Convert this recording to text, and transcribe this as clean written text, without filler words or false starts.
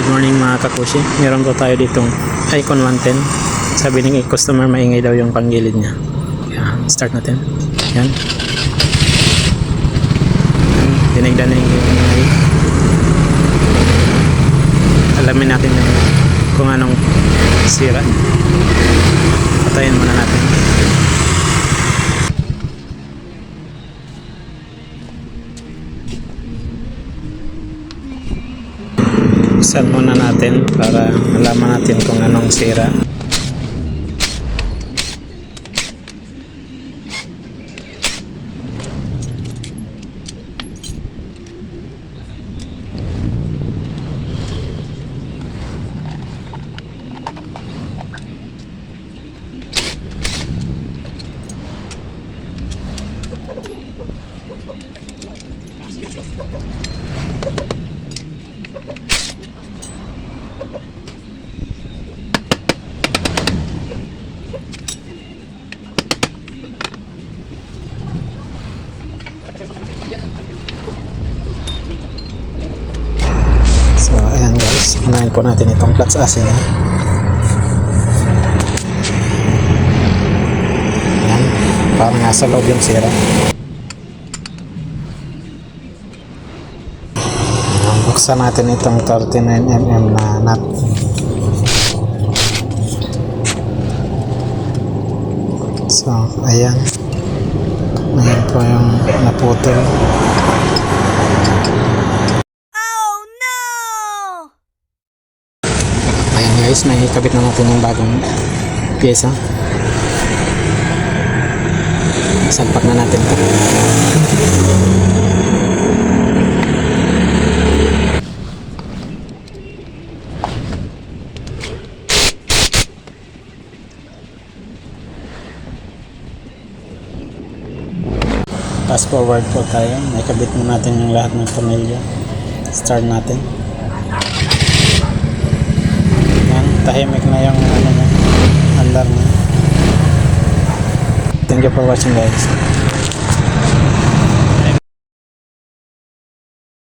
Good morning mga kakushi. Meron po tayo ditong Icon 110. Sabi ng customer maingay daw yung panggilid niya. Yan, start natin. Yan. Dinigdan na yung ingay. Alamin natin yung kung anong sira. Patayin muna natin. Buksan muna natin para malaman natin kung anong sira. So ayan guys, unahin po natin itong clutch asin. Ayan, parang nasa loob yung sira. Ayan, buksan natin itong 39mm na nut. So ayan, ayan po yung naputol. Guys, may ikabit na natin yung bagong pyesa. Salpak na natin ito. Fast forward po tayo. May ikabit na natin yung lahat ng tornilyo. Start natin. Tahimik na yung ano niya, andar niya. Thank you for watching guys.